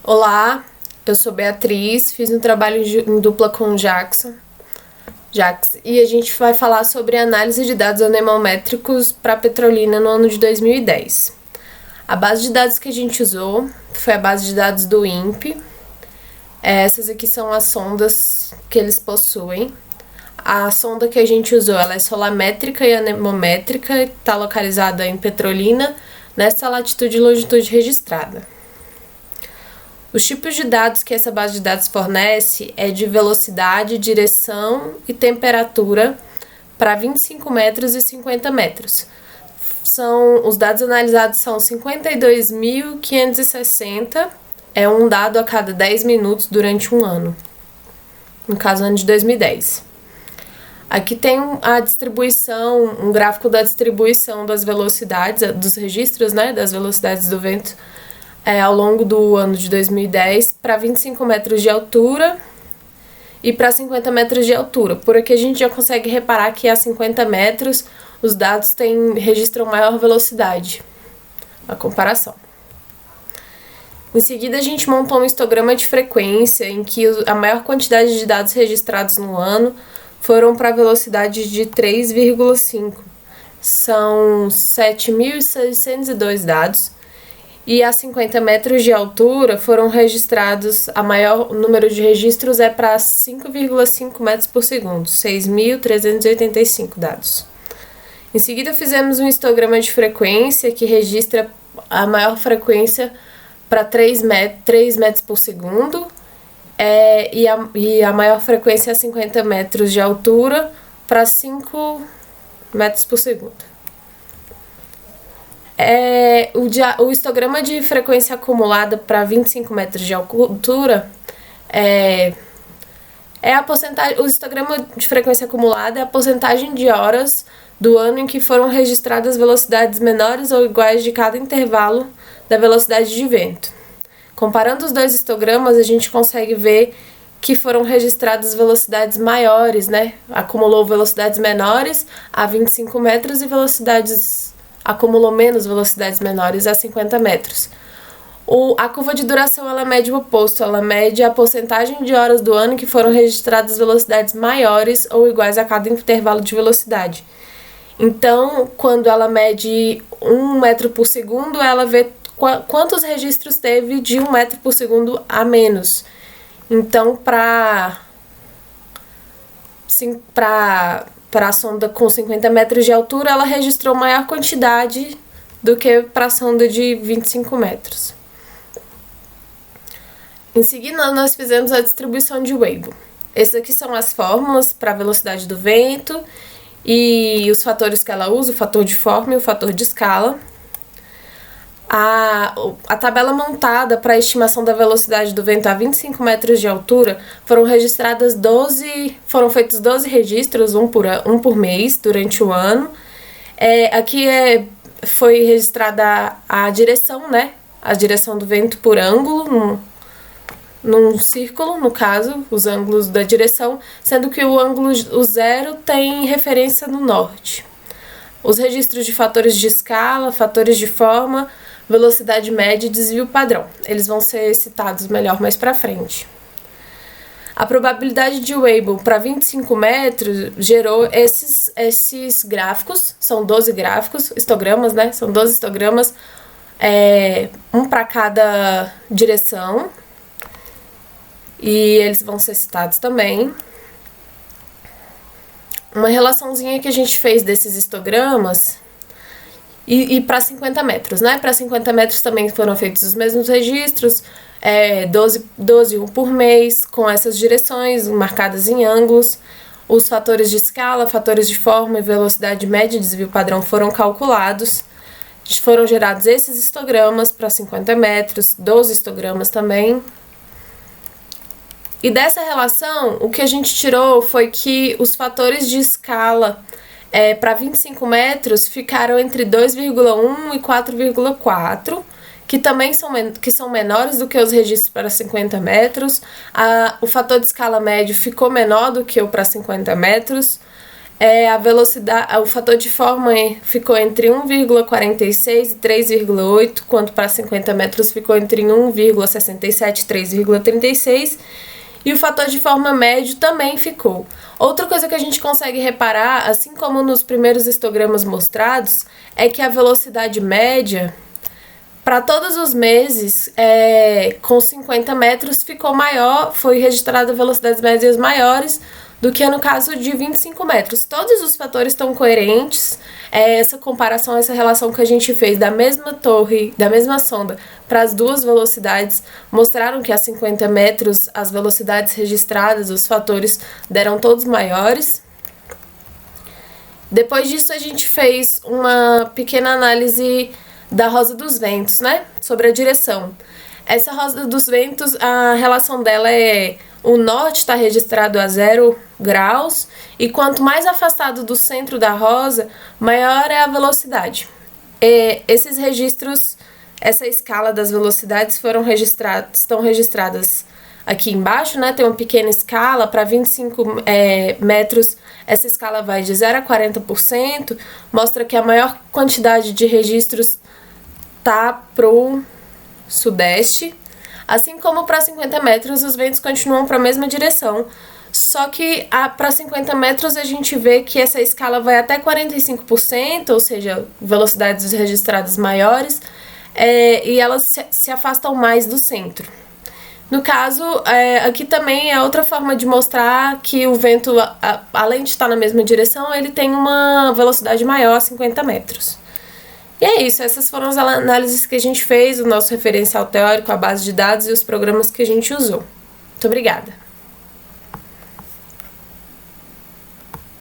Olá, eu sou Beatriz, fiz um trabalho em dupla com o Jax, e a gente vai falar sobre análise de dados anemométricos para Petrolina no ano de 2010. A base de dados que a gente usou foi a base de dados do INPE. Essas aqui são as sondas que eles possuem. A sonda que a gente usou, ela é solamétrica e anemométrica, está localizada em Petrolina, nessa latitude e longitude registrada. Os tipos de dados que essa base de dados fornece é de velocidade, direção e temperatura para 25 metros e 50 metros. Os dados analisados são 52.560, é um dado a cada 10 minutos durante um ano, no caso, ano de 2010. Aqui tem a distribuição, um gráfico da distribuição das velocidades, dos registros, das velocidades do vento, ao longo do ano de 2010 para 25 metros de altura e para 50 metros de altura. Por aqui a gente já consegue reparar que a 50 metros os dados registram maior velocidade, a comparação. Em seguida a gente montou um histograma de frequência em que a maior quantidade de dados registrados no ano foram para a velocidade de 3,5. São 7.602 dados. E a 50 metros de altura foram registrados, a maior número de registros é para 5,5 metros por segundo, 6.385 dados. Em seguida fizemos um histograma de frequência que registra a maior frequência para 3 metros por segundo e a maior frequência a 50 metros de altura para 5 metros por segundo. O histograma de frequência acumulada para 25 metros de altura a porcentagem. O histograma de frequência acumulada é a porcentagem de horas do ano em que foram registradas velocidades menores ou iguais de cada intervalo da velocidade de vento. Comparando os dois histogramas, a gente consegue ver que foram registradas velocidades maiores, Acumulou velocidades menores a 25 metros e acumulou menos velocidades menores a 50 metros. A curva de duração ela mede o oposto, ela mede a porcentagem de horas do ano que foram registradas velocidades maiores ou iguais a cada intervalo de velocidade. Então, quando ela mede 1 metro por segundo, ela vê quantos registros teve de 1 metro por segundo a menos. Então, para a sonda com 50 metros de altura, ela registrou maior quantidade do que para a sonda de 25 metros. Em seguida, nós fizemos a distribuição de Weibull. Essas aqui são as fórmulas para a velocidade do vento e os fatores que ela usa, o fator de forma e o fator de escala. A tabela montada para a estimação da velocidade do vento a 25 metros de altura foram feitos 12 registros, um por mês, durante o ano. Aqui foi registrada a direção, a direção do vento por ângulo, num círculo, no caso, os ângulos da direção, sendo que o zero tem referência no norte. Os registros de fatores de escala, fatores de forma, velocidade média e desvio padrão. Eles vão ser citados melhor mais para frente. A probabilidade de Weibull para 25 metros gerou esses gráficos, são 12 gráficos, histogramas, São 12 histogramas, um para cada direção, e eles vão ser citados também. Uma relaçãozinha que a gente fez desses histogramas e para 50 metros, Para 50 metros também foram feitos os mesmos registros, 12 um por mês, com essas direções marcadas em ângulos. Os fatores de escala, fatores de forma e velocidade média e desvio padrão foram calculados. Foram gerados esses histogramas para 50 metros, 12 histogramas também. E dessa relação, o que a gente tirou foi que os fatores de escala para 25 metros ficaram entre 2,1 e 4,4, que são menores do que os registros para 50 metros. O fator de escala médio ficou menor do que o para 50 metros. a velocidade, o fator de forma ficou entre 1,46 e 3,8, quanto para 50 metros ficou entre 1,67 e 3,36, e o fator de forma médio também ficou. Outra coisa que a gente consegue reparar, assim como nos primeiros histogramas mostrados, é que a velocidade média, para todos os meses, com 50 metros, ficou maior, foi registrada velocidades médias maiores do que no caso de 25 metros. Todos os fatores estão coerentes. Essa comparação, essa relação que a gente fez da mesma torre, da mesma sonda, para as duas velocidades, mostraram que a 50 metros as velocidades registradas, os fatores deram todos maiores. Depois disso, a gente fez uma pequena análise da rosa dos ventos, né? Sobre a direção. Essa rosa dos ventos, a relação dela é: o norte está registrado a 0 graus, e quanto mais afastado do centro da rosa, maior é a velocidade. Esses registros, essa escala das velocidades estão registradas aqui embaixo, né? Tem uma pequena escala para 25 metros. Essa escala vai de 0 a 40%, mostra que a maior quantidade de registros tá pro sudeste. Assim como para 50 metros, os ventos continuam para a mesma direção, só que para 50 metros a gente vê que essa escala vai até 45%, ou seja, velocidades registradas maiores, e elas se afastam mais do centro. No caso, aqui também é outra forma de mostrar que o vento, além de estar na mesma direção, ele tem uma velocidade maior, 50 metros. E é isso, essas foram as análises que a gente fez, o nosso referencial teórico, a base de dados e os programas que a gente usou. Muito obrigada!